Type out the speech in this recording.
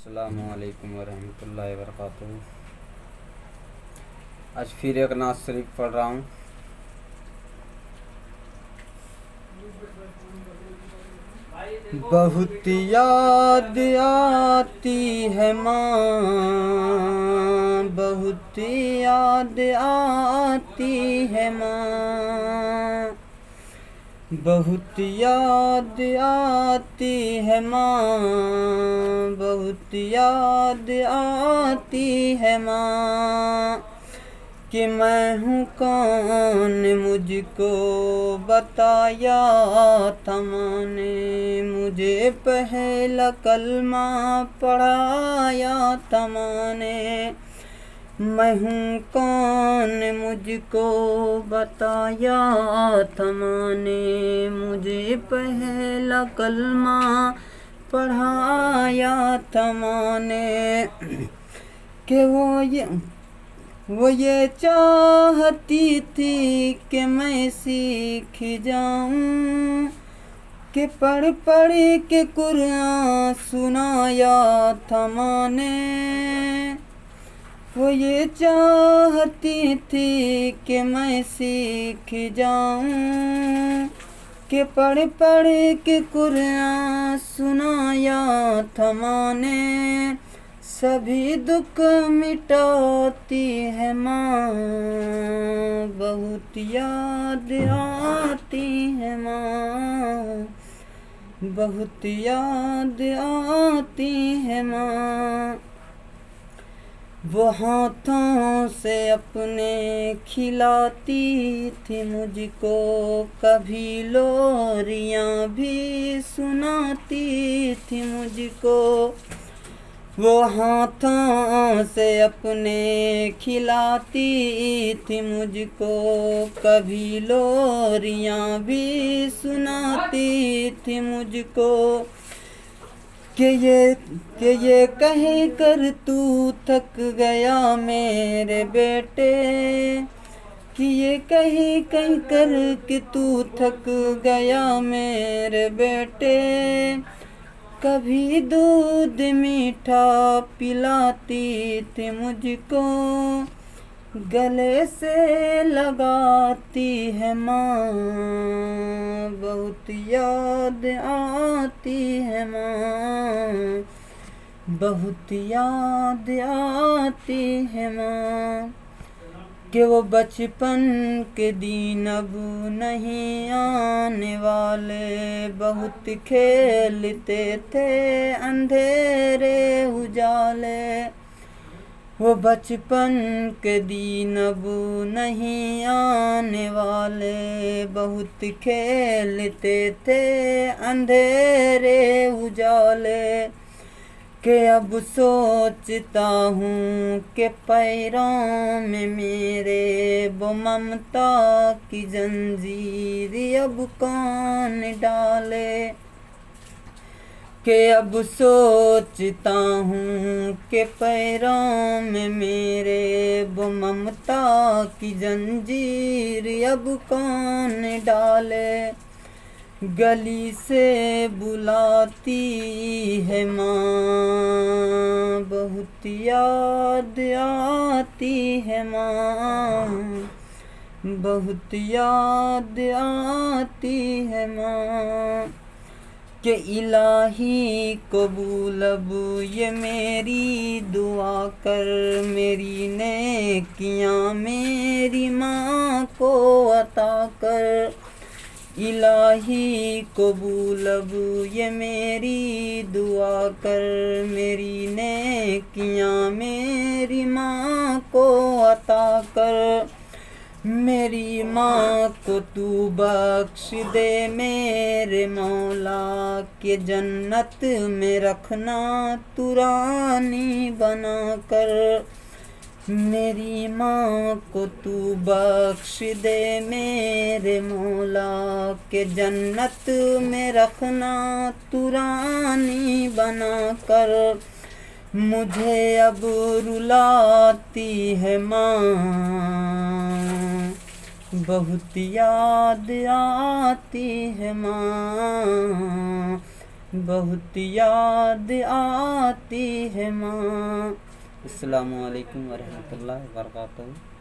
अस्सलामुअलैकुम वरहमतुल्लाहि वबरकातुहू। आज फिर एक नात शरीफ पढ़ रहा हूँ। बहुत याद आती है माँ, बहुत याद आती है माँ, बहुत याद आती है माँ, बहुत याद आती है माँ। कि मैं हूँ कौन मुझको बताया था माँ ने, मुझे पहला कलमा पढ़ाया था माँ ने। मैं हूँ कौन मुझको बताया था माँ ने, मुझे पहला कलमा पढ़ाया था माँ ने। कि वो ये चाहती थी कि मैं सीख जाऊं, कि पढ़ पढ़ के कुरान सुनाया था माँ ने। वो ये चाहती थी कि मैं सीख जाऊं, कि पढ़ पढ़ के कुरान सुनाया था माँ ने। सभी दुख मिटाती है माँ, बहुत याद आती है माँ, बहुत याद आती है माँ। वो हाथों से अपने खिलाती थी मुझको, कभी लोरियां भी सुनाती थी मुझको। वो हाथों से अपने खिलाती थी मुझको, कभी लोरियां भी सुनाती थी मुझको। कि ये कह कर तू थक गया मेरे बेटे, कि ये कह कर कि तू थक गया मेरे बेटे। कभी दूध मीठा पिलाती थी मुझको, गले से लगाती है माँ, बहुत याद आती है माँ, बहुत याद आती है माँ। कि वो बचपन के दिन अब नहीं आने वाले, बहुत खेलते थे अंधेरे उजाले। वो बचपन के दिन अब नहीं आने वाले, बहुत खेलते थे अंधेरे उजाले। कि अब सोचता हूँ कि पैरों में मेरे वो ममता की जंजीर अब कौन डाले। कि अब सोचता हूँ कि पैरों में मेरे वो ममता की जंजीर अब कौन डाले। गली से बुलाती है माँ, बहुत याद आती है माँ, बहुत याद आती है माँ। कि इलाही कबूल अब ये मेरी दुआ कर, मेरी नेकियां मेरी माँ को अता कर। इलाही कबूल अब ये मेरी दुआ कर, मेरी नेकियां मेरी माँ को अता कर। मेरी माँ को तू बख्श दे मेरे मौला, के जन्नत में रखना तू रानी बना कर। मेरी माँ को तू बख्श दे मेरे मौला, के जन्नत में रखना तू रानी बना कर। मुझे अब रुलाती है माँ, बहुत याद आती है माँ, बहुत याद आती है माँ। अस्सलामु अलैकुम वरहमतुल्लाहि वबरकातुहू।